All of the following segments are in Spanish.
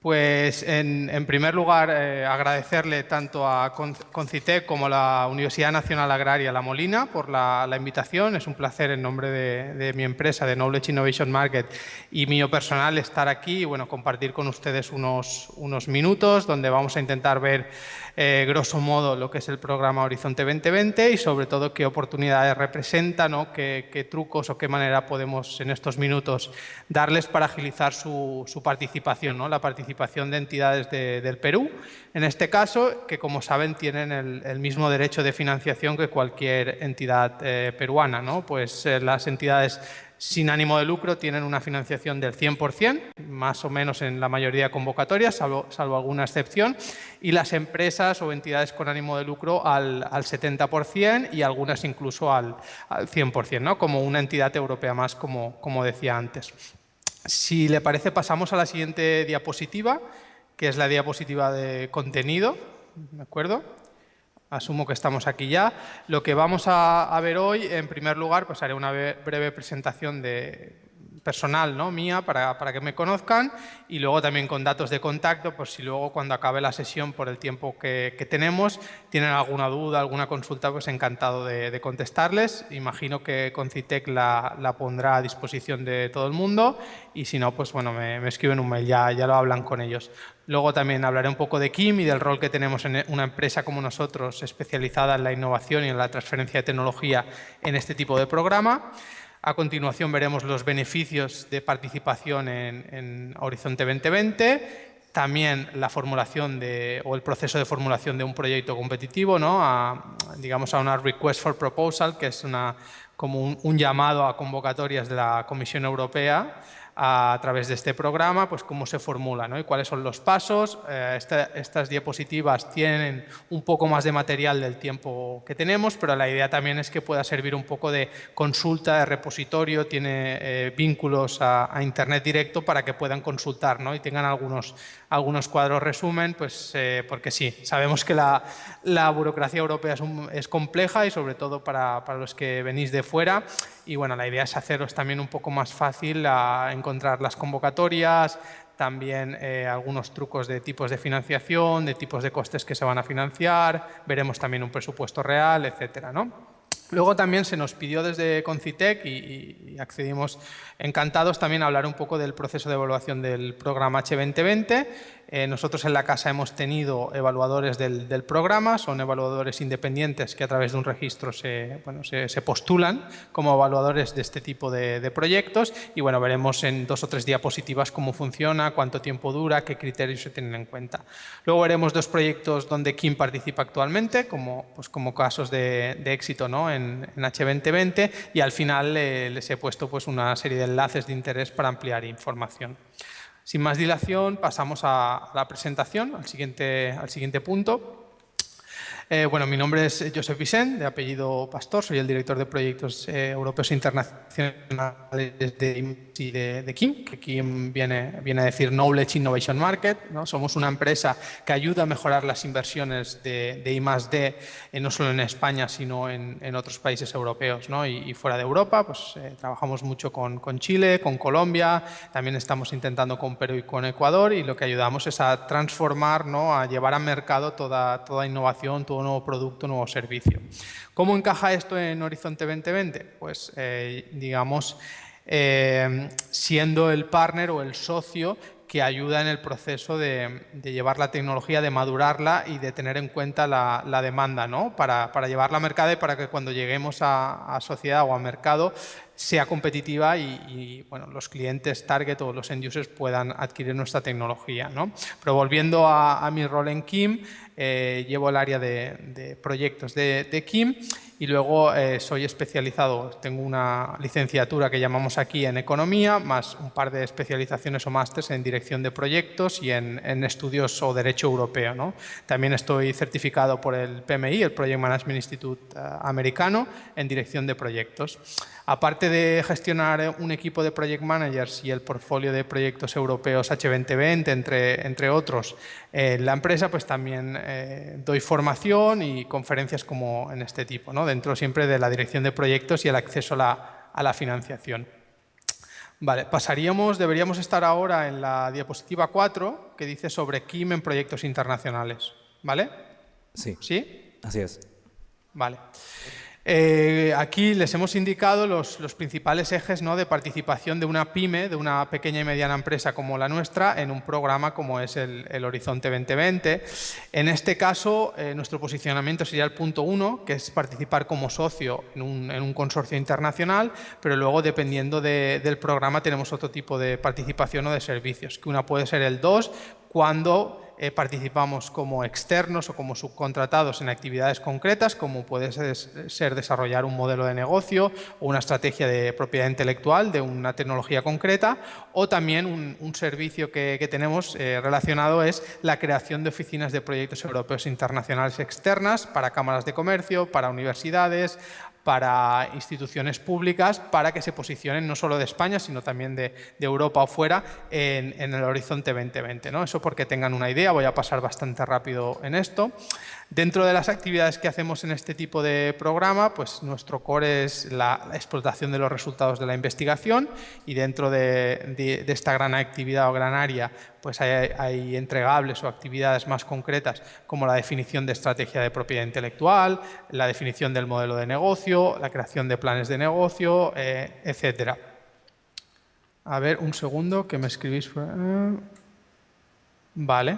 Pues en primer lugar agradecerle tanto a Concitec como a la Universidad Nacional Agraria La Molina por la invitación. Es un placer en nombre de mi empresa, de Knowledge Innovation Market, y mío personal estar aquí y bueno, compartir con ustedes unos minutos donde vamos a intentar ver grosso modo lo que es el programa Horizonte 2020 y sobre todo qué oportunidades representa, ¿no? Qué trucos o qué manera podemos en estos minutos darles para agilizar su participación, ¿no? La participación de entidades del Perú, en este caso, que como saben tienen el mismo derecho de financiación que cualquier entidad peruana, ¿no? Pues las entidades sin ánimo de lucro tienen una financiación del 100%, más o menos en la mayoría de convocatorias, salvo alguna excepción, y las empresas o entidades con ánimo de lucro al 70% y algunas incluso al 100%, ¿no? Como una entidad europea más, como decía antes. Si le parece, pasamos a la siguiente diapositiva, que es la diapositiva de contenido, ¿de acuerdo? Asumo que estamos aquí ya. Lo que vamos a ver hoy, en primer lugar, pues haré una breve presentación personal, ¿no? Mía, para que me conozcan, y luego también con datos de contacto, por si luego cuando acabe la sesión, por el tiempo que tenemos, tienen alguna duda, alguna consulta, pues encantado de contestarles. Imagino que Concitec la pondrá a disposición de todo el mundo, y si no, pues bueno, me escriben un mail, ya lo hablan con ellos. Luego también hablaré un poco de KIM y del rol que tenemos en una empresa como nosotros, especializada en la innovación y en la transferencia de tecnología en este tipo de programa. A continuación veremos los beneficios de participación en Horizonte 2020, también la formulación o el proceso de formulación de un proyecto competitivo, ¿no? Digamos a una Request for Proposal, que es como un llamado a convocatorias de la Comisión Europea a través de este programa, pues cómo se formula, ¿no? Y cuáles son los pasos. Estas diapositivas tienen un poco más de material del tiempo que tenemos, pero la idea también es que pueda servir un poco de consulta, de repositorio, tiene vínculos a Internet directo para que puedan consultar, ¿no? Y tengan algunos cuadros resumen, pues porque sí, sabemos que la burocracia europea es compleja y sobre todo para los que venís de fuera, y bueno, la idea es haceros también un poco más fácil a encontrar las convocatorias, también algunos trucos de tipos de financiación, de tipos de costes que se van a financiar, veremos también un presupuesto real, etcétera, ¿no? Luego también se nos pidió desde Concitec y accedimos encantados también a hablar un poco del proceso de evaluación del programa H2020. Nosotros en la casa hemos tenido evaluadores del programa, son evaluadores independientes que a través de un registro se postulan como evaluadores de este tipo de proyectos, y bueno, veremos en 2 o 3 diapositivas cómo funciona, cuánto tiempo dura, qué criterios se tienen en cuenta. Luego veremos 2 proyectos donde KIM participa actualmente, como casos de éxito, ¿no? en H2020, y al final les he puesto pues una serie de enlaces de interés para ampliar información. Sin más dilación, pasamos a la presentación, al siguiente punto. Bueno, mi nombre es Josep Vicent, de apellido Pastor, soy el director de proyectos europeos e internacionales de KIM, que KIM viene a decir Knowledge Innovation Market, ¿no? Somos una empresa que ayuda a mejorar las inversiones de I+D, no solo en España, sino en otros países europeos, ¿no? y fuera de Europa. Pues trabajamos mucho con Chile, con Colombia, también estamos intentando con Perú y con Ecuador, y lo que ayudamos es a transformar, ¿no? A llevar al mercado toda innovación, todo nuevo producto, nuevo servicio. ¿Cómo encaja esto en Horizonte 2020? Pues digamos siendo el partner o el socio que ayuda en el proceso de llevar la tecnología, de madurarla y de tener en cuenta la demanda, ¿no? Para llevarla a mercado y para que cuando lleguemos a sociedad o a mercado sea competitiva y bueno, los clientes target o los end users puedan adquirir nuestra tecnología, ¿no? Pero volviendo a mi rol en KIM, llevo el área de proyectos de KIM, y luego soy especializado, tengo una licenciatura que llamamos aquí en Economía, más un par de especializaciones o másters en Dirección de Proyectos y en Estudios o Derecho Europeo, ¿no? También estoy certificado por el PMI, el Project Management Institute americano, en Dirección de Proyectos. Aparte de gestionar un equipo de Project Managers y el portfolio de proyectos europeos H2020, entre otros, la empresa, pues también doy formación y conferencias como en este tipo, ¿no? Dentro siempre de la dirección de proyectos y el acceso a la financiación. Vale, deberíamos estar ahora en la diapositiva 4, que dice sobre KIM en proyectos internacionales. ¿Vale? Sí. ¿Sí? Así es. Vale. Aquí les hemos indicado los principales ejes, ¿no?, de participación de una pyme, de una pequeña y mediana empresa como la nuestra, en un programa como es el Horizonte 2020. En este caso, nuestro posicionamiento sería el punto 1, que es participar como socio en un consorcio internacional, pero luego, dependiendo del programa, tenemos otro tipo de participación o de servicios, que una puede ser el 2, cuando participamos como externos o como subcontratados en actividades concretas, como puede ser desarrollar un modelo de negocio o una estrategia de propiedad intelectual de una tecnología concreta, o también un servicio que tenemos relacionado es la creación de oficinas de proyectos europeos internacionales externas para cámaras de comercio, para universidades, para instituciones públicas, para que se posicionen no solo de España, sino también de Europa o fuera en el Horizonte 2020, ¿no? Eso porque tengan una idea, voy a pasar bastante rápido en esto. Dentro de las actividades que hacemos en este tipo de programa, pues nuestro core es la explotación de los resultados de la investigación, y dentro de esta gran actividad o gran área, pues hay entregables o actividades más concretas como la definición de estrategia de propiedad intelectual, la definición del modelo de negocio, la creación de planes de negocio, etcétera. A ver, un segundo, que me escribís. Vale.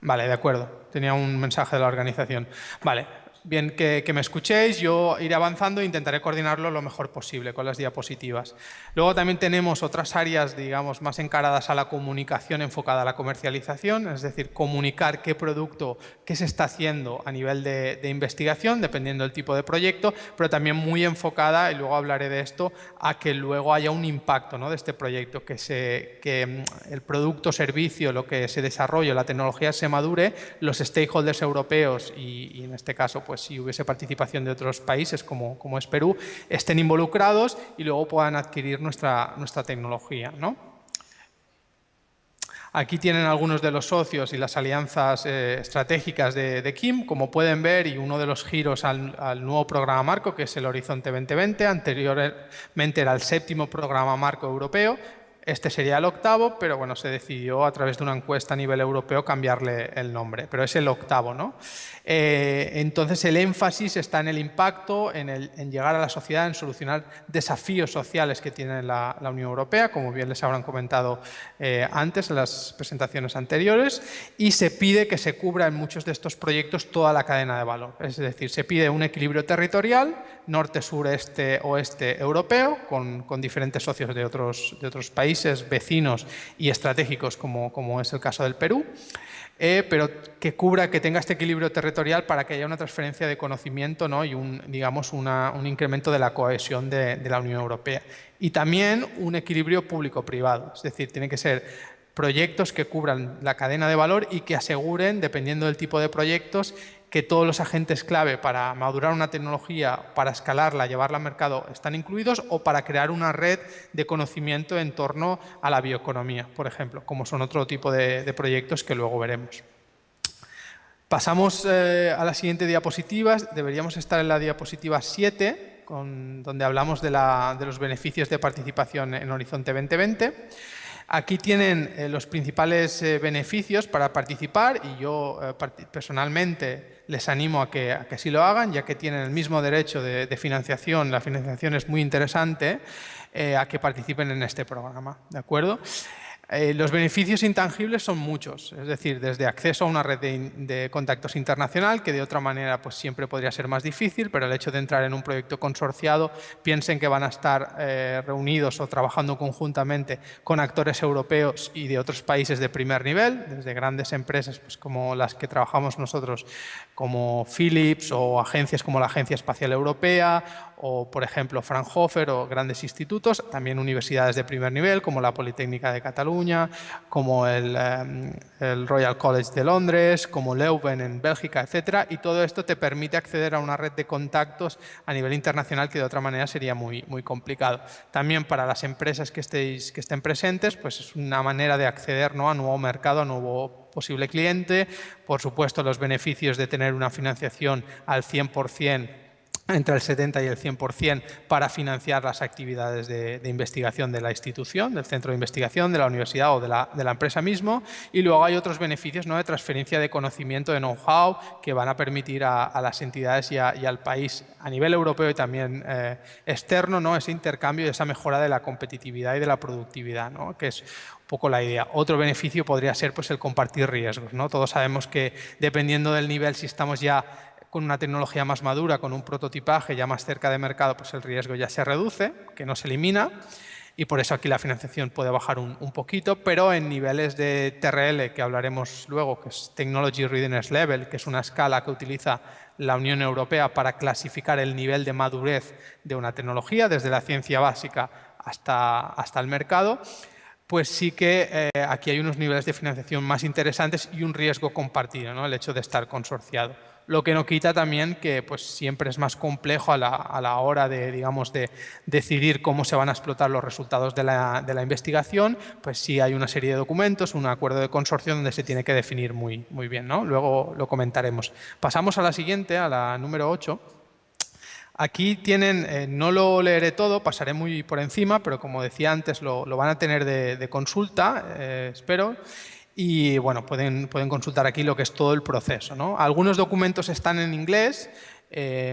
Vale, de acuerdo. Tenía un mensaje de la organización. Vale. Bien, que me escuchéis, yo iré avanzando e intentaré coordinarlo lo mejor posible con las diapositivas. Luego también tenemos otras áreas, digamos, más encaradas a la comunicación enfocada a la comercialización, es decir, comunicar qué producto, qué se está haciendo a nivel de investigación, dependiendo del tipo de proyecto, pero también muy enfocada, y luego hablaré de esto, a que luego haya un impacto, ¿no?, de este proyecto, que el producto, servicio, lo que se desarrolle, la tecnología se madure, los stakeholders europeos y en este caso, pues si hubiese participación de otros países como es Perú, estén involucrados y luego puedan adquirir nuestra tecnología, ¿no? Aquí tienen algunos de los socios y las alianzas estratégicas de KIM, como pueden ver, y uno de los giros al nuevo programa marco, que es el Horizonte 2020. Anteriormente era el 7º programa marco europeo. Este sería el 8º, pero bueno, se decidió a través de una encuesta a nivel europeo cambiarle el nombre, pero es el 8º, ¿no? Entonces el énfasis está en el impacto, en llegar a la sociedad, en solucionar desafíos sociales que tiene la Unión Europea, como bien les habrán comentado antes en las presentaciones anteriores, y se pide que se cubra en muchos de estos proyectos toda la cadena de valor. Es decir, se pide un equilibrio territorial, norte, sur, este, oeste europeo, con diferentes socios de otros países vecinos y estratégicos, como es el caso del Perú, pero que tenga este equilibrio territorial para que haya una transferencia de conocimiento, ¿no?, y un incremento de la cohesión de la Unión Europea. Y también un equilibrio público-privado, es decir, tiene que ser proyectos que cubran la cadena de valor y que aseguren, dependiendo del tipo de proyectos, que todos los agentes clave para madurar una tecnología, para escalarla, llevarla al mercado, están incluidos, o para crear una red de conocimiento en torno a la bioeconomía, por ejemplo, como son otro tipo de proyectos que luego veremos. Pasamos a la siguiente diapositiva. Deberíamos estar en la diapositiva 7, donde hablamos de los beneficios de participación en Horizonte 2020. Aquí tienen los principales beneficios para participar, y yo personalmente les animo a que así lo hagan, ya que tienen el mismo derecho de financiación. La financiación es muy interesante, a que participen en este programa, ¿de acuerdo? Los beneficios intangibles son muchos, es decir, desde acceso a una red de contactos internacional, que de otra manera pues siempre podría ser más difícil, pero el hecho de entrar en un proyecto consorciado, piensen que van a estar reunidos o trabajando conjuntamente con actores europeos y de otros países de primer nivel, desde grandes empresas pues, como las que trabajamos nosotros, como Philips, o agencias como la Agencia Espacial Europea, o por ejemplo Fraunhofer, o grandes institutos, también universidades de primer nivel como la Politécnica de Cataluña, como el Royal College de Londres, como Leuven en Bélgica, etcétera, y todo esto te permite acceder a una red de contactos a nivel internacional que de otra manera sería muy complicado. También para las empresas que estén presentes, pues es una manera de acceder, ¿no?, a nuevo mercado, a nuevo posible cliente. Por supuesto, los beneficios de tener una financiación al 100% entre el 70 y el 100% para financiar las actividades de investigación de la institución, del centro de investigación, de la universidad o de la empresa mismo. Y luego hay otros beneficios, ¿no?, de transferencia de conocimiento, de know-how, que van a permitir a las entidades y al país a nivel europeo y también externo, ¿no?, ese intercambio y esa mejora de la competitividad y de la productividad, ¿no?, que es un poco la idea. Otro beneficio podría ser, pues, el compartir riesgos, ¿no? Todos sabemos que dependiendo del nivel, si estamos ya con una tecnología más madura, con un prototipaje ya más cerca de mercado, pues el riesgo ya se reduce, que no se elimina, y por eso aquí la financiación puede bajar un poquito, pero en niveles de TRL, que hablaremos luego, que es Technology Readiness Level, que es una escala que utiliza la Unión Europea para clasificar el nivel de madurez de una tecnología, desde la ciencia básica hasta el mercado, pues sí que aquí hay unos niveles de financiación más interesantes y un riesgo compartido, ¿no?, el hecho de estar consorciado. Lo que no quita también que, pues, siempre es más complejo a la hora de, digamos, de decidir cómo se van a explotar los resultados de la investigación. Pues sí hay una serie de documentos, un acuerdo de consorcio donde se tiene que definir muy bien, ¿no? Luego lo comentaremos. Pasamos a la siguiente, a la número 8. Aquí tienen, no lo leeré todo, pasaré muy por encima, pero como decía antes, lo van a tener de consulta, espero. Y bueno, pueden consultar aquí lo que es todo el proceso, ¿no? Algunos documentos están en inglés,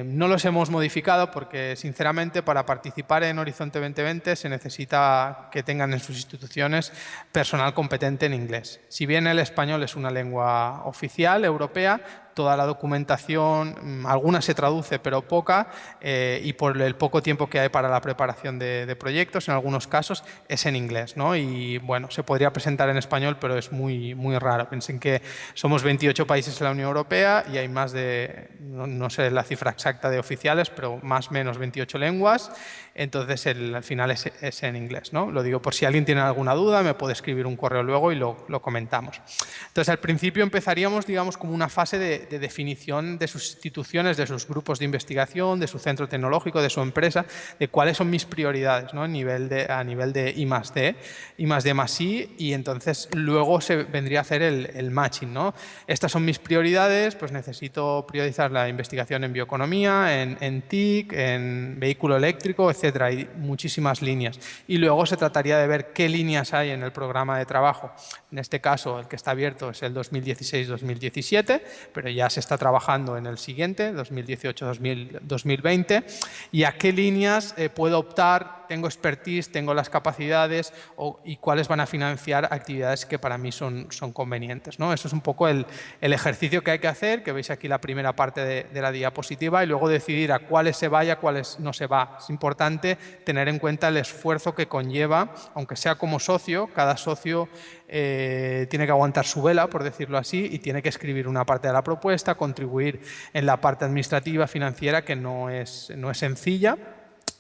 no los hemos modificado porque, sinceramente, para participar en Horizonte 2020 se necesita que tengan en sus instituciones personal competente en inglés. Si bien el español es una lengua oficial europea, toda la documentación, alguna se traduce pero poca, y por el poco tiempo que hay para la preparación de proyectos, en algunos casos es en inglés, ¿no? Y bueno, se podría presentar en español, pero es muy raro. Piensen que somos 28 países en la Unión Europea y hay más de, no sé la cifra exacta de oficiales, pero más o menos 28 lenguas, entonces al final es en inglés, ¿no? Lo digo por si alguien tiene alguna duda, me puede escribir un correo luego y lo comentamos. Entonces, al principio empezaríamos, digamos, como una fase de definición de sus instituciones, de sus grupos de investigación, de su centro tecnológico, de su empresa, de cuáles son mis prioridades, ¿no?, a nivel de I+D, I+D+I, y entonces luego se vendría a hacer el matching, ¿no? Estas son mis prioridades, pues necesito priorizar la investigación en bioeconomía, en TIC, en vehículo eléctrico, etcétera. Hay muchísimas líneas. Y luego se trataría de ver qué líneas hay en el programa de trabajo. En este caso, el que está abierto es el 2016-2017, pero ya se está trabajando en el siguiente, 2018-2020, y a qué líneas puedo optar, tengo expertise, tengo las capacidades y cuáles van a financiar actividades que para mí son convenientes, ¿no? Eso es un poco el ejercicio que hay que hacer, que veis aquí la primera parte de la diapositiva, y luego decidir a cuáles se va y a cuáles no se va. Es importante tener en cuenta el esfuerzo que conlleva, aunque sea como socio, cada socio tiene que aguantar su vela, por decirlo así, y tiene que escribir una parte de la propuesta, contribuir en la parte administrativa, financiera, que no es sencilla,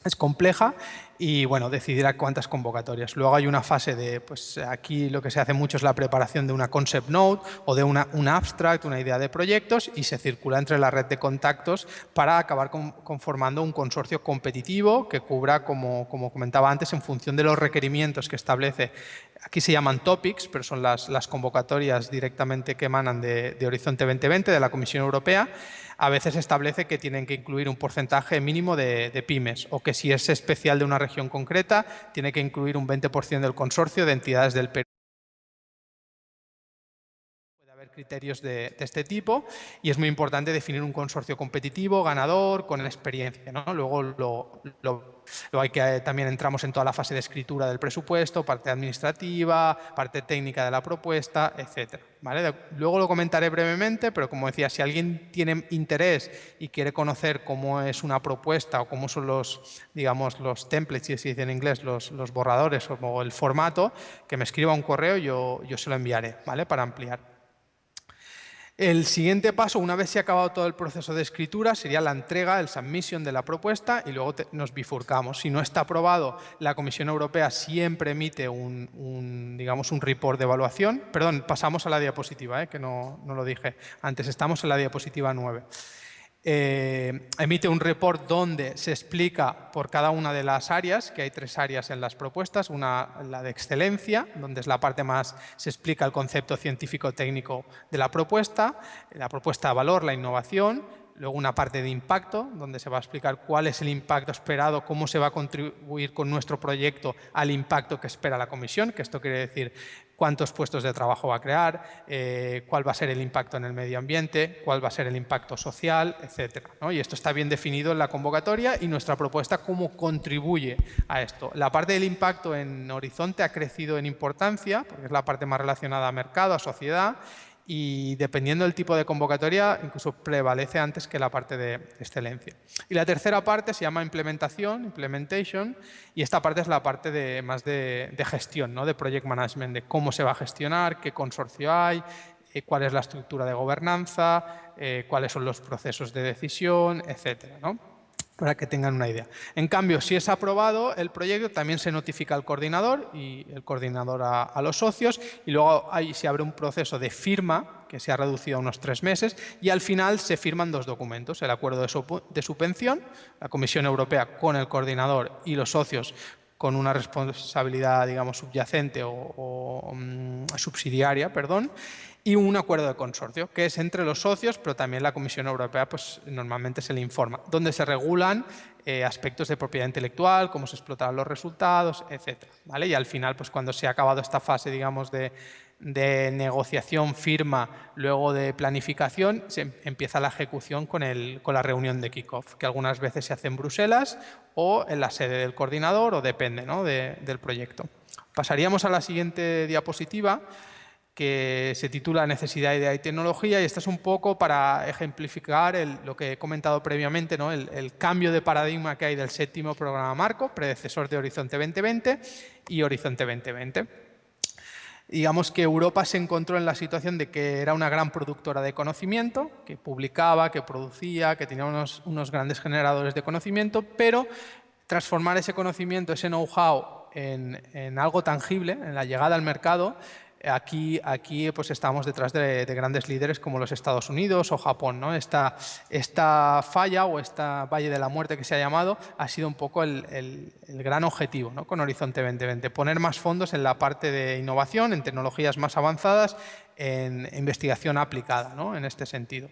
es compleja, y bueno, decidir a cuántas convocatorias. Luego hay una fase de, pues aquí lo que se hace mucho es la preparación de una concept note o de un abstract, una idea de proyectos, y se circula entre la red de contactos para acabar conformando un consorcio competitivo que cubra, como comentaba antes, en función de los requerimientos que establece. Aquí se llaman topics, pero son las convocatorias directamente que emanan de Horizonte 2020, de la Comisión Europea. A veces establece que tienen que incluir un porcentaje mínimo de pymes, o que si es especial de una región concreta, tiene que incluir un 20% del consorcio de entidades del Perú. Puede haber criterios de este tipo, y es muy importante definir un consorcio competitivo, ganador, con experiencia, ¿no? Luego hay que también entramos en toda la fase de escritura del presupuesto, parte administrativa, parte técnica de la propuesta, etcétera, ¿vale? Luego lo comentaré brevemente, pero como decía, si alguien tiene interés y quiere conocer cómo es una propuesta o cómo son los templates, si se dice en inglés, los borradores o el formato, que me escriba un correo, yo se lo enviaré, ¿vale?, para ampliar. El siguiente paso, una vez se ha acabado todo el proceso de escritura, sería la entrega, el submission de la propuesta, y luego nos bifurcamos. Si no está aprobado, la Comisión Europea siempre emite un report de evaluación. Perdón, pasamos a la diapositiva, que no lo dije antes, estamos en la diapositiva 9. Emite un report donde se explica por cada una de las áreas, que hay 3 áreas en las propuestas. Una, la de excelencia, donde es la parte más, se explica el concepto científico-técnico de la propuesta de valor, la innovación. Luego una parte de impacto, donde se va a explicar cuál es el impacto esperado, cómo se va a contribuir con nuestro proyecto al impacto que espera la comisión, que esto quiere decir cuántos puestos de trabajo va a crear, cuál va a ser el impacto en el medio ambiente, cuál va a ser el impacto social, etcétera, ¿no? Y esto está bien definido en la convocatoria y nuestra propuesta cómo contribuye a esto. La parte del impacto en Horizonte ha crecido en importancia, porque es la parte más relacionada a mercado, a sociedad, y dependiendo del tipo de convocatoria, incluso prevalece antes que la parte de excelencia. Y la tercera parte se llama implementación, implementation, y esta parte es la parte más de gestión, ¿no? De project management, de cómo se va a gestionar, qué consorcio hay, cuál es la estructura de gobernanza, cuáles son los procesos de decisión, etcétera, ¿no? Para que tengan una idea. En cambio, si es aprobado el proyecto, también se notifica al coordinador y el coordinador a los socios, y luego ahí se abre un proceso de firma que se ha reducido a unos 3 meses, y al final se firman 2 documentos: el acuerdo de subvención, la Comisión Europea con el coordinador y los socios con una responsabilidad, digamos, subyacente o subsidiaria, perdón, y un acuerdo de consorcio, que es entre los socios, pero también la Comisión Europea pues, normalmente se le informa, donde se regulan aspectos de propiedad intelectual, cómo se explotarán los resultados, etc. ¿Vale? Y al final, pues, cuando se ha acabado esta fase, digamos, de negociación, firma, luego de planificación, se empieza la ejecución con la reunión de kick-off, que algunas veces se hace en Bruselas o en la sede del coordinador, o depende, ¿no? del proyecto. Pasaríamos a la siguiente diapositiva, que se titula Necesidad, idea y tecnología, y esta es un poco para ejemplificar lo que he comentado previamente, ¿no? el cambio de paradigma que hay del 7º programa marco, predecesor de Horizonte 2020 y Horizonte 2020. Digamos que Europa se encontró en la situación de que era una gran productora de conocimiento, que publicaba, que producía, que tenía unos grandes generadores de conocimiento, pero transformar ese conocimiento, ese know-how en algo tangible, en la llegada al mercado, aquí pues estamos detrás de grandes líderes como los Estados Unidos o Japón, ¿no? Esta falla o esta valle de la muerte que se ha llamado ha sido un poco el gran objetivo, ¿no? Con Horizonte 2020, poner más fondos en la parte de innovación, en tecnologías más avanzadas, en investigación aplicada, ¿no? En este sentido.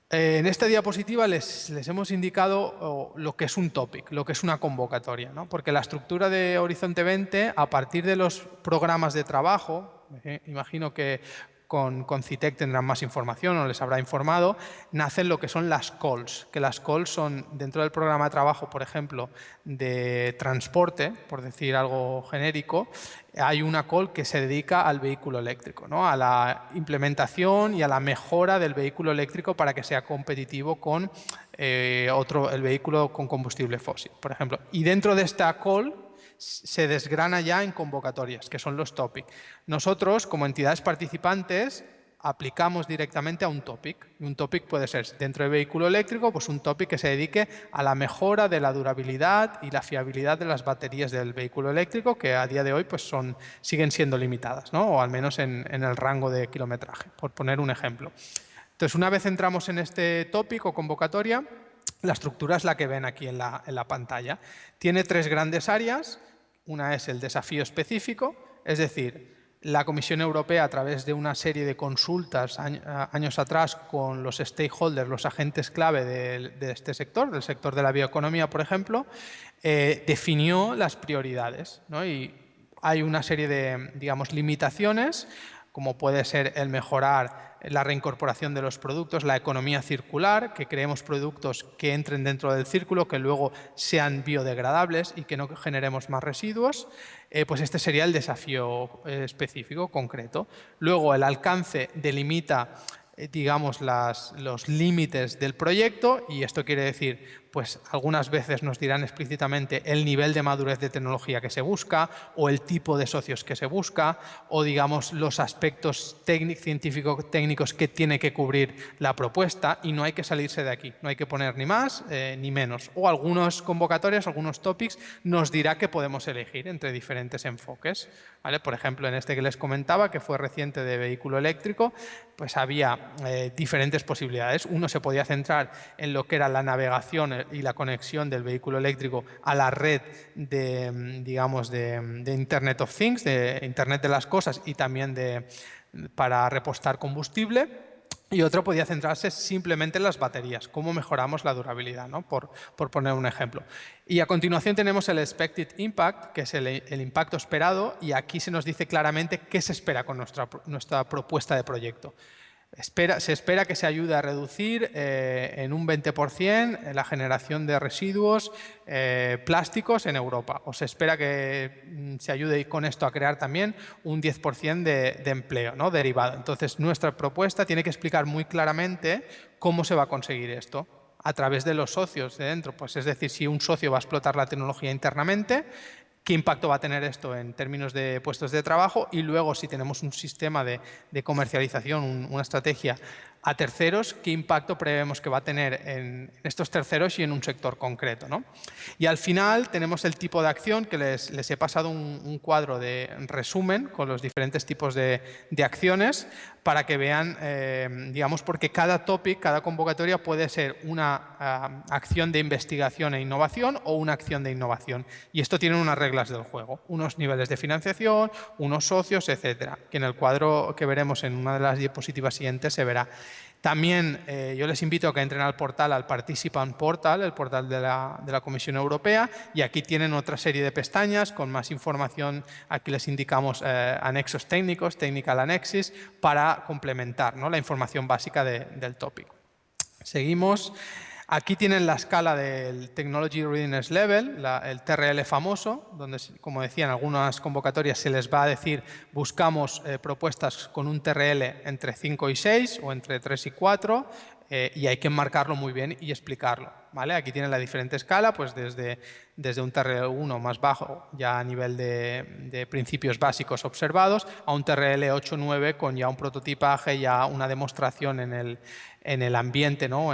En esta diapositiva les hemos indicado lo que es un topic, lo que es una convocatoria, ¿no? Porque la estructura de Horizonte 20, a partir de los programas de trabajo, imagino que con CITEC tendrán más información o les habrá informado, nacen lo que son las calls, que las calls son dentro del programa de trabajo, por ejemplo, de transporte, por decir algo genérico, hay una call que se dedica al vehículo eléctrico, ¿no? A la implementación y a la mejora del vehículo eléctrico para que sea competitivo con el vehículo con combustible fósil, por ejemplo. Y dentro de esta call se desgrana ya en convocatorias, que son los topic. Nosotros, como entidades participantes, aplicamos directamente a un topic. Un topic puede ser, dentro del vehículo eléctrico, pues un topic que se dedique a la mejora de la durabilidad y la fiabilidad de las baterías del vehículo eléctrico, que a día de hoy pues siguen siendo limitadas, ¿no? O al menos en el rango de kilometraje, por poner un ejemplo. Entonces, una vez entramos en este topic o convocatoria, la estructura es la que ven aquí en la pantalla. Tiene 3 grandes áreas. Una es el desafío específico, es decir, la Comisión Europea, a través de una serie de consultas años atrás con los stakeholders, los agentes clave de este sector, del sector de la bioeconomía, por ejemplo, definió las prioridades, ¿no? Y hay una serie de, digamos, limitaciones, como puede ser el mejorar la reincorporación de los productos, la economía circular, que creemos productos que entren dentro del círculo, que luego sean biodegradables y que no generemos más residuos, pues este sería el desafío específico, concreto. Luego, el alcance delimita, digamos, los límites del proyecto, y esto quiere decir, pues algunas veces nos dirán explícitamente el nivel de madurez de tecnología que se busca, o el tipo de socios que se busca, o digamos los aspectos científico-técnicos que tiene que cubrir la propuesta, y no hay que salirse de aquí, no hay que poner ni más ni menos. O algunas convocatorias, algunos topics, nos dirá que podemos elegir entre diferentes enfoques, ¿vale? Por ejemplo, en este que les comentaba, que fue reciente de vehículo eléctrico, pues había diferentes posibilidades. Uno se podía centrar en lo que era la navegación y la conexión del vehículo eléctrico a la red digamos, de Internet of Things, de Internet de las cosas, y también para repostar combustible. Y otro podía centrarse simplemente en las baterías, cómo mejoramos la durabilidad, ¿no? por poner un ejemplo. Y a continuación tenemos el Expected Impact, que es el impacto esperado, y aquí se nos dice claramente qué se espera con nuestra propuesta de proyecto. Se espera que se ayude a reducir en un 20% la generación de residuos plásticos en Europa. O se espera que se ayude con esto a crear también un 10% de empleo, ¿no? Derivado. Entonces, nuestra propuesta tiene que explicar muy claramente cómo se va a conseguir esto a través de los socios de dentro. Pues, es decir, si un socio va a explotar la tecnología internamente, qué impacto va a tener esto en términos de puestos de trabajo y luego si tenemos un sistema de comercialización, una estrategia a terceros, qué impacto prevemos que va a tener en estos terceros y en un sector concreto, ¿no? Y al final tenemos el tipo de acción que les he pasado un cuadro de resumen con los diferentes tipos de acciones para que vean, digamos, porque cada topic, cada convocatoria puede ser una acción de investigación e innovación o una acción de innovación. Y esto tiene unas reglas del juego, unos niveles de financiación, unos socios, etcétera, que en el cuadro que veremos en una de las diapositivas siguientes se verá. También yo les invito a que entren al portal, al Participant Portal, el portal de la Comisión Europea, y aquí tienen otra serie de pestañas con más información. Aquí les indicamos anexos técnicos, Technical Annexes, para complementar, ¿no?, la información básica del tópico. Seguimos. Aquí tienen la escala del Technology Readiness Level, el TRL famoso, donde, como decía, en algunas convocatorias se les va a decir buscamos propuestas con un TRL entre 5 y 6 o entre 3 y 4 y hay que enmarcarlo muy bien y explicarlo, ¿vale? Aquí tienen la diferente escala, pues desde un TRL 1 más bajo, ya a nivel de principios básicos observados, a un TRL 8-9 con ya un prototipaje, ya una demostración en el ambiente, ¿no?,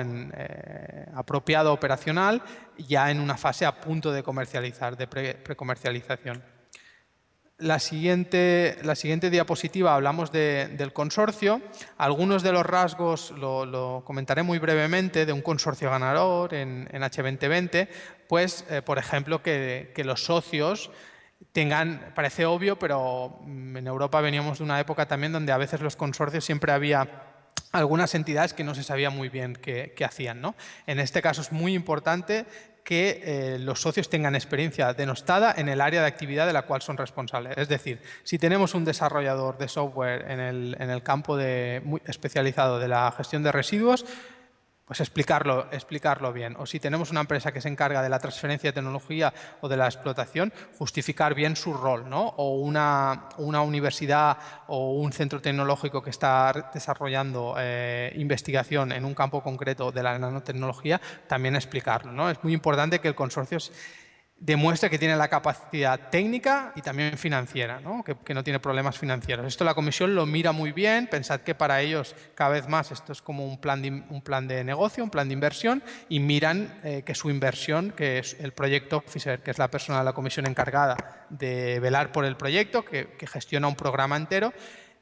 apropiado operacional, ya en una fase a punto de comercializar, de precomercialización. La siguiente diapositiva hablamos del consorcio. Algunos de los rasgos lo comentaré muy brevemente de un consorcio ganador en H2020, pues, por ejemplo, que los socios tengan, parece obvio, pero en Europa veníamos de una época también donde a veces los consorcios siempre había algunas entidades que no se sabía muy bien qué hacían, ¿no? En este caso es muy importante que los socios tengan experiencia denostada en el área de actividad de la cual son responsables. Es decir, si tenemos un desarrollador de software en el campo muy especializado de la gestión de residuos, pues explicarlo bien. O si tenemos una empresa que se encarga de la transferencia de tecnología o de la explotación, justificar bien su rol, ¿no? O una universidad o un centro tecnológico que está desarrollando investigación en un campo concreto de la nanotecnología, también explicarlo, ¿no? Es muy importante que el consorcio demuestre que tiene la capacidad técnica y también financiera, ¿no? Que no tiene problemas financieros. Esto la Comisión lo mira muy bien. Pensad que para ellos cada vez más esto es como un plan de negocio, un plan de inversión, y miran que su inversión, que es el Project Officer, que es la persona de la Comisión encargada de velar por el proyecto, que gestiona un programa entero,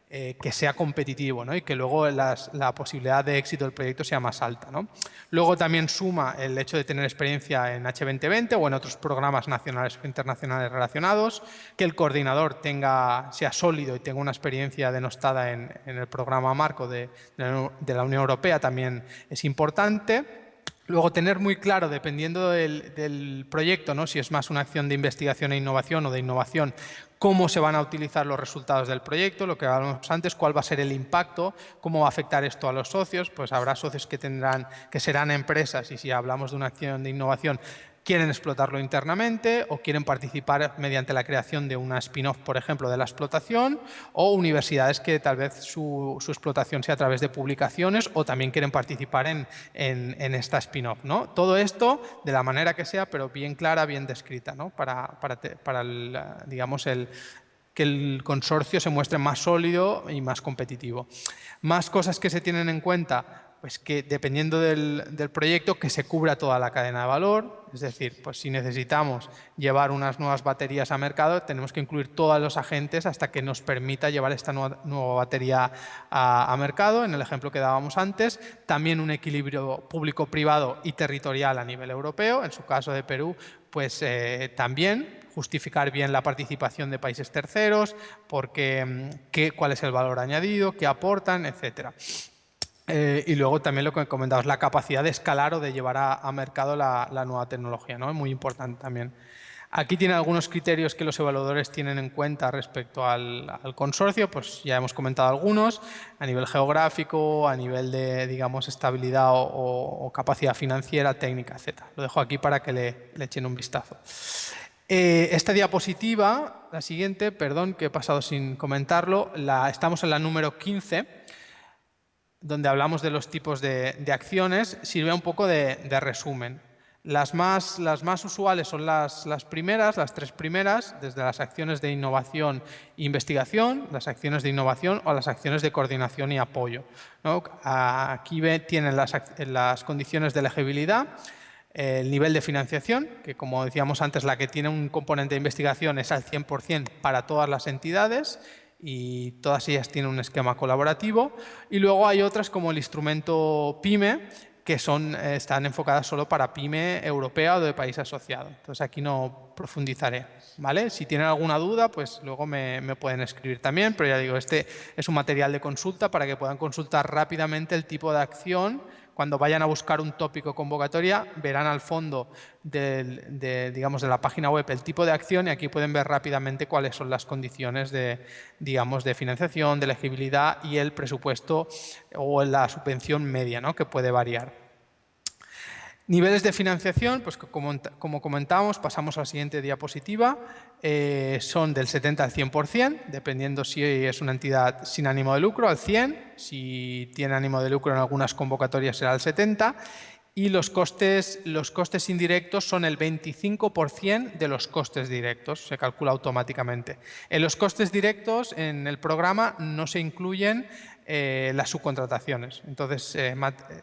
que sea competitivo, ¿no? Y que luego la posibilidad de éxito del proyecto sea más alta, ¿no? Luego también suma el hecho de tener experiencia en H2020 o en otros programas nacionales o internacionales relacionados, que el coordinador sea sólido y tenga una experiencia denostada en el programa marco de la Unión Europea también es importante. Luego, tener muy claro, dependiendo del proyecto, ¿no?, si es más una acción de investigación e innovación o de innovación, cómo se van a utilizar los resultados del proyecto, lo que hablábamos antes, cuál va a ser el impacto, cómo va a afectar esto a los socios. Pues habrá socios que serán empresas, y si hablamos de una acción de innovación, quieren explotarlo internamente o quieren participar mediante la creación de una spin-off, por ejemplo, de la explotación, o universidades que tal vez su explotación sea a través de publicaciones o también quieren participar en esta spin-off, ¿no? Todo esto de la manera que sea, pero bien clara, bien descrita, ¿no? Para digamos, que el consorcio se muestre más sólido y más competitivo. Más cosas que se tienen en cuenta, pues que dependiendo del proyecto, que se cubra toda la cadena de valor. Es decir, pues si necesitamos llevar unas nuevas baterías a mercado, tenemos que incluir todos los agentes hasta que nos permita llevar esta nueva batería a mercado, en el ejemplo que dábamos antes. También un equilibrio público-privado y territorial a nivel europeo. En su caso de Perú, pues también justificar bien la participación de países terceros, porque cuál es el valor añadido, qué aportan, etcétera. Y luego también lo que comentabas, la capacidad de escalar o de llevar a mercado la nueva tecnología, ¿no? Es muy importante también. Aquí tiene algunos criterios que los evaluadores tienen en cuenta respecto al consorcio, pues ya hemos comentado algunos, a nivel geográfico, a nivel de, digamos, estabilidad o capacidad financiera, técnica, etc. Lo dejo aquí para que le echen un vistazo. Esta diapositiva, la siguiente, perdón que he pasado sin comentarlo, estamos en la número 15, donde hablamos de los tipos de acciones, sirve un poco de resumen. Las más usuales son las primeras, las tres primeras, desde las acciones de innovación e investigación, las acciones de innovación o las acciones de coordinación y apoyo, ¿no? Aquí tienen las condiciones de elegibilidad, el nivel de financiación, que como decíamos antes, la que tiene un componente de investigación es al 100% para todas las entidades, y todas ellas tienen un esquema colaborativo. Y luego hay otras como el instrumento PYME, que están enfocadas solo para PYME europea o de país asociado. Entonces aquí no profundizaré, ¿vale? Si tienen alguna duda, pues luego me pueden escribir también, pero ya digo, este es un material de consulta para que puedan consultar rápidamente el tipo de acción. Cuando vayan a buscar un tópico convocatoria, verán al fondo digamos, de la página web el tipo de acción, y aquí pueden ver rápidamente cuáles son las condiciones digamos, de financiación, de elegibilidad y el presupuesto o la subvención media, ¿no? Que puede variar. Niveles de financiación, pues como comentábamos, pasamos a la siguiente diapositiva, son del 70 al 100%, dependiendo si es una entidad sin ánimo de lucro, al 100%, si tiene ánimo de lucro en algunas convocatorias será al 70%, y los costes indirectos son el 25% de los costes directos, se calcula automáticamente. En los costes directos, en el programa, no se incluyen las subcontrataciones. Entonces,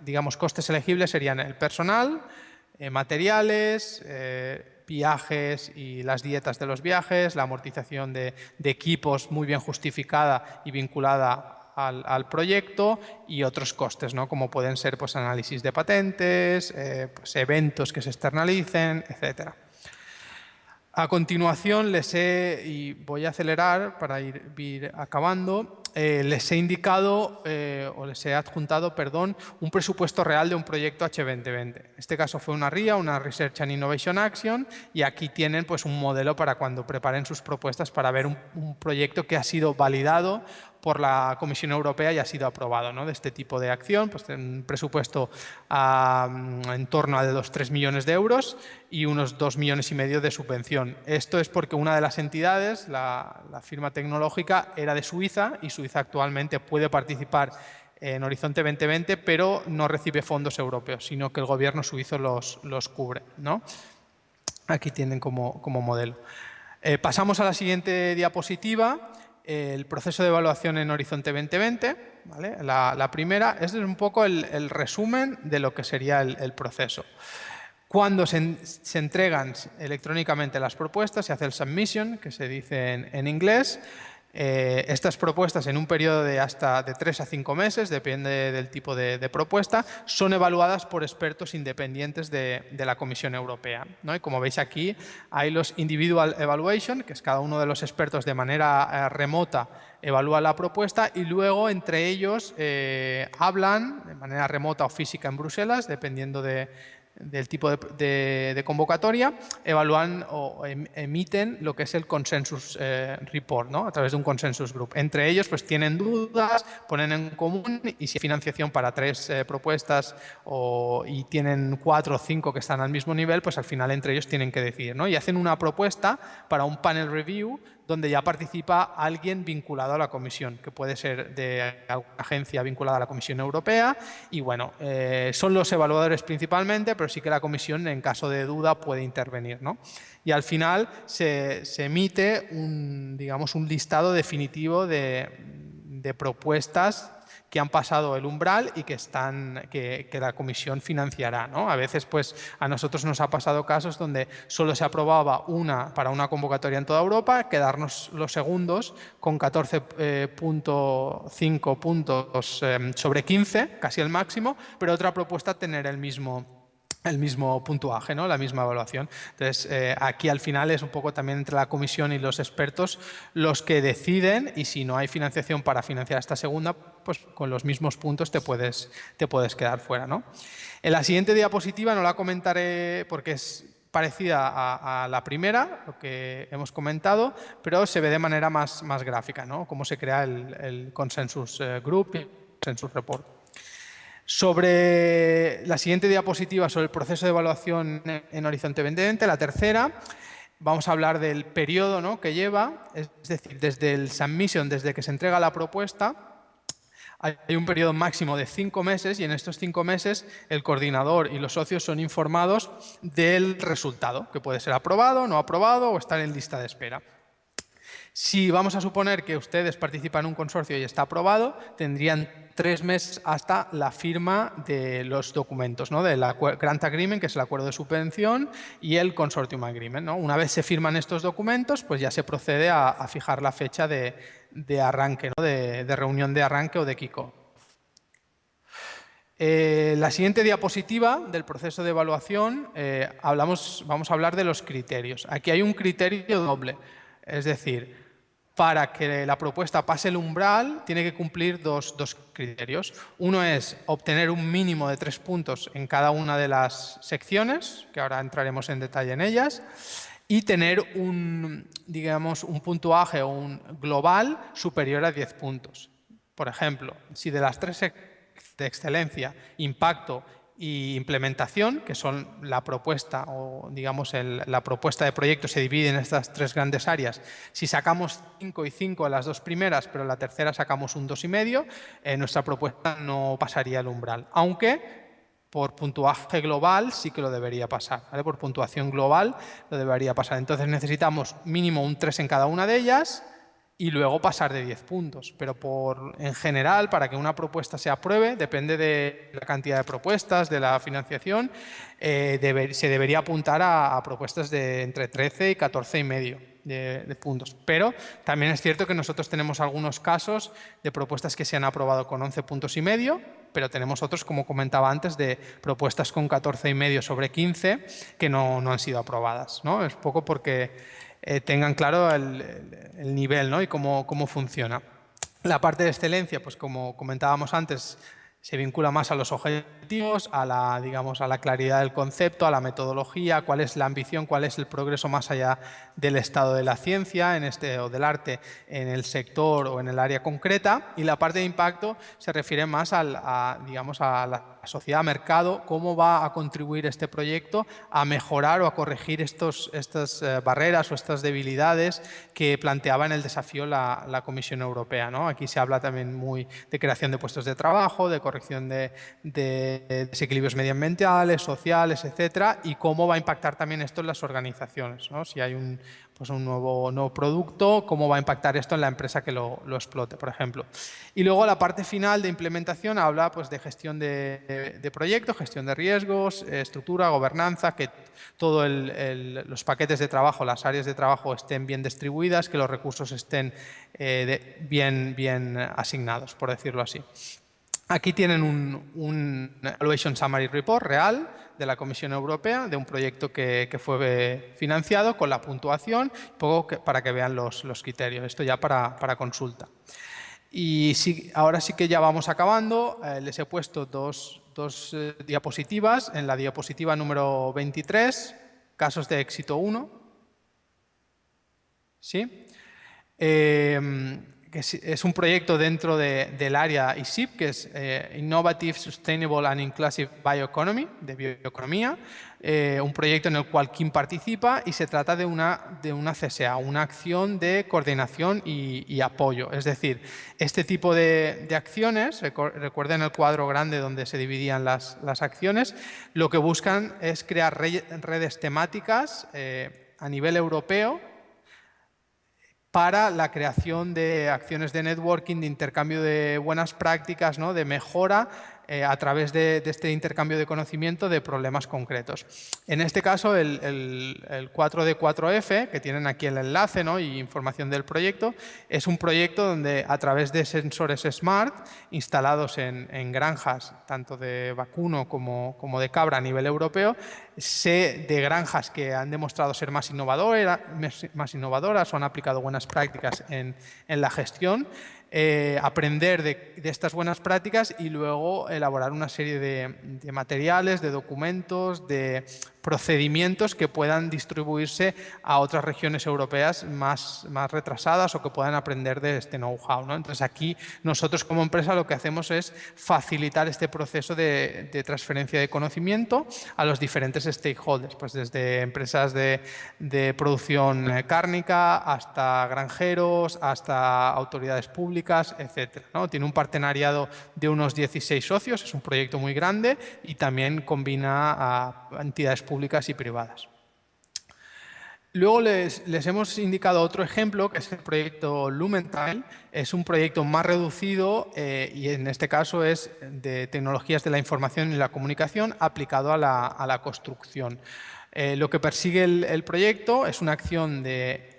digamos, costes elegibles serían el personal, materiales, viajes y las dietas de los viajes, la amortización de equipos muy bien justificada y vinculada al proyecto, y otros costes, ¿no? Como pueden ser, pues, análisis de patentes, pues, eventos que se externalicen, etcétera. A continuación, y voy a acelerar para ir acabando, les he indicado, o les he adjuntado, perdón, un presupuesto real de un proyecto H2020. En este caso fue una RIA, una Research and Innovation Action, y aquí tienen, pues, un modelo para cuando preparen sus propuestas para ver un proyecto que ha sido validado por la Comisión Europea y ha sido aprobado, ¿no? De este tipo de acción, pues un presupuesto en torno a los 3 millones de euros y unos 2,5 millones de subvención. Esto es porque una de las entidades, la firma tecnológica, era de Suiza, y Suiza actualmente puede participar en Horizonte 2020, pero no recibe fondos europeos, sino que el gobierno suizo los cubre, ¿no? Aquí tienen como modelo. Pasamos a la siguiente diapositiva. El proceso de evaluación en Horizonte 2020, ¿vale? La primera, este es un poco el resumen de lo que sería el proceso. Cuando se entregan electrónicamente las propuestas, se hace el submission, que se dice en inglés. Estas propuestas, en un periodo de hasta de 3 a 5 meses, depende del tipo de propuesta, son evaluadas por expertos independientes de la Comisión Europea, ¿no? Y como veis aquí, hay los Individual Evaluation, que es cada uno de los expertos de manera remota evalúa la propuesta, y luego entre ellos hablan de manera remota o física en Bruselas, dependiendo del tipo de convocatoria, evalúan o emiten lo que es el Consensus Report, ¿no? A través de un Consensus Group. Entre ellos, pues, tienen dudas, ponen en común, y si hay financiación para 3 propuestas y tienen 4 o 5 que están al mismo nivel, pues al final entre ellos tienen que decidir, ¿no? Y hacen una propuesta para un panel review donde ya participa alguien vinculado a la Comisión, que puede ser de alguna agencia vinculada a la Comisión Europea, y bueno, son los evaluadores principalmente, pero sí que la Comisión, en caso de duda, puede intervenir, ¿no? Y al final se emite digamos, un listado definitivo de propuestas que han pasado el umbral y que la Comisión financiará, ¿no? A veces, pues, a nosotros nos ha pasado casos donde solo se aprobaba para una convocatoria en toda Europa, quedarnos los segundos con 14,5 puntos sobre 15, casi el máximo, pero otra propuesta tener el mismo el mismo puntuaje, ¿no? La misma evaluación. Entonces, aquí al final es un poco también entre la comisión y los expertos los que deciden, y si no hay financiación para financiar esta segunda, pues con los mismos puntos te puedes quedar fuera, ¿no? En la siguiente diapositiva no la comentaré porque es parecida a la primera, lo que hemos comentado, pero se ve de manera más gráfica, ¿no? Cómo se crea el Consensus Group y el Consensus Report. Sobre la siguiente diapositiva, sobre el proceso de evaluación en Horizonte 2020, la tercera, vamos a hablar del periodo, ¿no?, que lleva, es decir, desde el submission, desde que se entrega la propuesta, hay un periodo máximo de 5 meses y en estos 5 meses el coordinador y los socios son informados del resultado, que puede ser aprobado, no aprobado o estar en lista de espera. Si vamos a suponer que ustedes participan en un consorcio y está aprobado, tendrían 3 meses hasta la firma de los documentos, ¿no?, del Grant Agreement, que es el acuerdo de subvención, y el Consortium Agreement, ¿no? Una vez se firman estos documentos, pues ya se procede a fijar la fecha de arranque, ¿no?, de reunión de arranque o de kick-off. La siguiente diapositiva del proceso de evaluación, vamos a hablar de los criterios. Aquí hay un criterio doble, es decir, para que la propuesta pase el umbral, tiene que cumplir dos criterios. Uno es obtener un mínimo de 3 puntos en cada una de las secciones, que ahora entraremos en detalle en ellas, y tener digamos, un puntuaje o un global superior a 10 puntos. Por ejemplo, si de las 3 de excelencia, impacto y implementación, que son la propuesta o digamos la propuesta de proyecto se divide en estas 3 grandes áreas. Si sacamos 5 y 5 en las 2 primeras, pero en la tercera sacamos un 2,5, nuestra propuesta no pasaría el umbral, aunque por puntuaje global sí que lo debería pasar, ¿vale? Por puntuación global lo debería pasar. Entonces necesitamos mínimo un 3 en cada una de ellas y luego pasar de 10 puntos. Pero en general, para que una propuesta se apruebe, depende de la cantidad de propuestas, de la financiación, se debería apuntar a propuestas de entre 13 y 14,5 de puntos. Pero también es cierto que nosotros tenemos algunos casos de propuestas que se han aprobado con 11,5 puntos, pero tenemos otros, como comentaba antes, de propuestas con 14,5 sobre 15 que no han sido aprobadas, ¿no? Es poco porque tengan claro el nivel, ¿no?, y cómo funciona. La parte de excelencia, pues como comentábamos antes, se vincula más a los objetivos, digamos, a la claridad del concepto, a la metodología, cuál es la ambición, cuál es el progreso más allá del estado de la ciencia o del arte en el sector o en el área concreta. Y la parte de impacto se refiere más digamos, a la sociedad, mercado, cómo va a contribuir este proyecto a mejorar o a corregir estas barreras o estas debilidades que planteaba en el desafío la Comisión Europea, ¿no? Aquí se habla también muy de creación de puestos de trabajo, de corrección de desequilibrios medioambientales, sociales, etcétera, y cómo va a impactar también esto en las organizaciones, ¿no? Si hay un nuevo producto, cómo va a impactar esto en la empresa que lo explote, por ejemplo. Y luego la parte final de implementación habla, pues, de gestión de proyectos, gestión de riesgos, estructura, gobernanza, que todos los paquetes de trabajo, las áreas de trabajo estén bien distribuidas, que los recursos estén bien asignados, por decirlo así. Aquí tienen un Evaluation Summary Report real de la Comisión Europea, de un proyecto que fue financiado con la puntuación, para que vean los criterios. Esto ya para consulta. Y ahora sí que ya vamos acabando. Les he puesto dos diapositivas. En la diapositiva número 23, casos de éxito 1. ¿Sí? Que es un proyecto dentro del área ISIP, que es Innovative, Sustainable and Inclusive Bioeconomy, de bioeconomía, un proyecto en el cual Kim participa y se trata de una CSA, una acción de coordinación y apoyo. Es decir, este tipo de acciones, recuerden el cuadro grande donde se dividían las acciones, lo que buscan es crear redes temáticas a nivel europeo para la creación de acciones de networking, de intercambio de buenas prácticas, ¿no?, de mejora a través de este intercambio de conocimiento de problemas concretos. En este caso, el 4D4F, que tienen aquí el enlace, ¿no?, y información del proyecto, es un proyecto donde a través de sensores SMART instalados en granjas, tanto de vacuno como de cabra a nivel europeo, de granjas que han demostrado ser más innovadoras o han aplicado buenas prácticas en la gestión, aprender de estas buenas prácticas y luego elaborar una serie de materiales, de documentos, de procedimientos que puedan distribuirse a otras regiones europeas más retrasadas o que puedan aprender de este know-how, ¿no? Entonces, aquí nosotros como empresa lo que hacemos es facilitar este proceso de transferencia de conocimiento a los diferentes stakeholders, pues desde empresas de producción cárnica hasta granjeros, hasta autoridades públicas, etcétera, ¿no? Tiene un partenariado de unos 16 socios, es un proyecto muy grande y también combina a entidades públicas y privadas. Luego les hemos indicado otro ejemplo, que es el proyecto Lumentile. Es un proyecto más reducido y en este caso es de tecnologías de la información y la comunicación aplicado a la construcción. Lo que persigue el proyecto es una acción de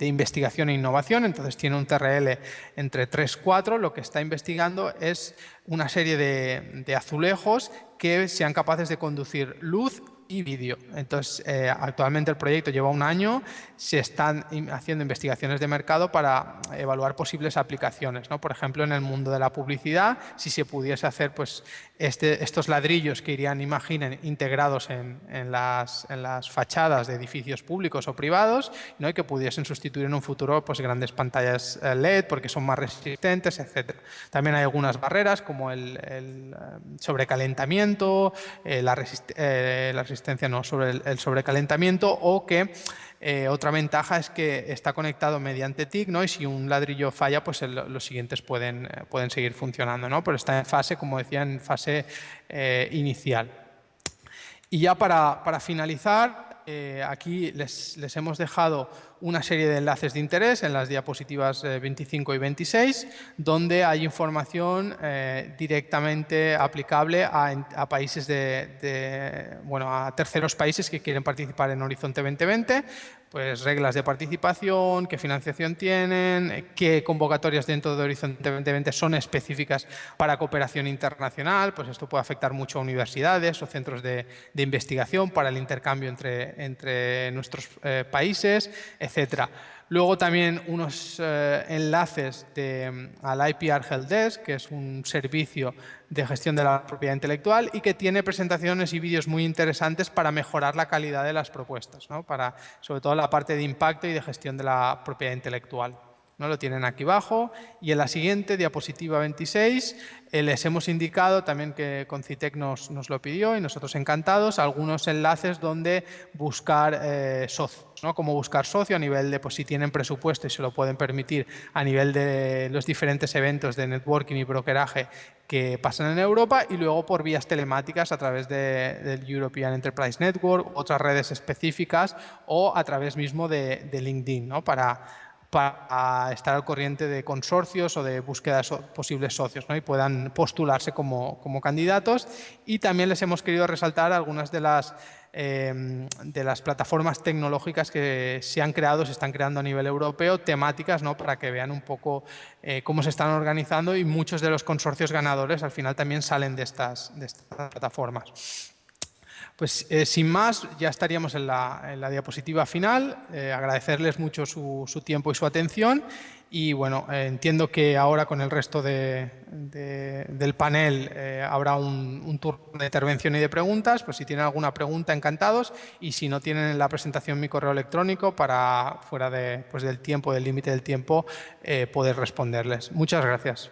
investigación e innovación, entonces tiene un TRL entre 3-4. Lo que está investigando es una serie de azulejos que sean capaces de conducir luz y vídeo. Entonces, actualmente el proyecto lleva un año, se están haciendo investigaciones de mercado para evaluar posibles aplicaciones, ¿no? Por ejemplo, en el mundo de la publicidad, si se pudiese hacer pues, estos ladrillos que irían, imaginen, integrados en las fachadas de edificios públicos o privados, ¿no?, y que pudiesen sustituir en un futuro pues, grandes pantallas LED porque son más resistentes, etc. También hay algunas barreras como el sobrecalentamiento, la resistencia sobre el sobrecalentamiento, o que otra ventaja es que está conectado mediante TIC, ¿no?, y si un ladrillo falla, pues los siguientes pueden seguir funcionando, ¿no? Pero está en fase, como decía, en fase inicial. Y ya para finalizar, aquí les hemos dejado una serie de enlaces de interés en las diapositivas 25 y 26, donde hay información directamente aplicable a países a terceros países que quieren participar en Horizonte 2020, pues reglas de participación, qué financiación tienen, qué convocatorias dentro de Horizonte 2020 son específicas para cooperación internacional, pues esto puede afectar mucho a universidades o centros de investigación para el intercambio entre nuestros países, etcétera. Luego también unos enlaces al IPR Helpdesk, que es un servicio de gestión de la propiedad intelectual y que tiene presentaciones y vídeos muy interesantes para mejorar la calidad de las propuestas, ¿no?, para sobre todo la parte de impacto y de gestión de la propiedad intelectual, ¿no? Lo tienen aquí abajo. Y en la siguiente, diapositiva 26, les hemos indicado también que Concitec nos lo pidió y nosotros encantados, algunos enlaces donde buscar socios, ¿no? Cómo buscar socio a nivel de, pues si tienen presupuesto y se lo pueden permitir, a nivel de los diferentes eventos de networking y brokeraje que pasan en Europa, y luego por vías telemáticas a través del European Enterprise Network, otras redes específicas o a través mismo de LinkedIn, ¿no?, para estar al corriente de consorcios o de búsqueda de posibles socios, ¿no?, y puedan postularse como candidatos. Y también les hemos querido resaltar algunas de las plataformas tecnológicas que se han creado, se están creando a nivel europeo, temáticas, ¿no?, para que vean un poco cómo se están organizando, y muchos de los consorcios ganadores al final también salen de estas plataformas. Pues sin más, ya estaríamos en la diapositiva final. Agradecerles mucho su tiempo y su atención. Y bueno, entiendo que ahora con el resto del panel habrá un turno de intervención y de preguntas. Pues si tienen alguna pregunta, encantados. Y si no, tienen en la presentación mi correo electrónico para, fuera del límite del tiempo, poder responderles. Muchas gracias.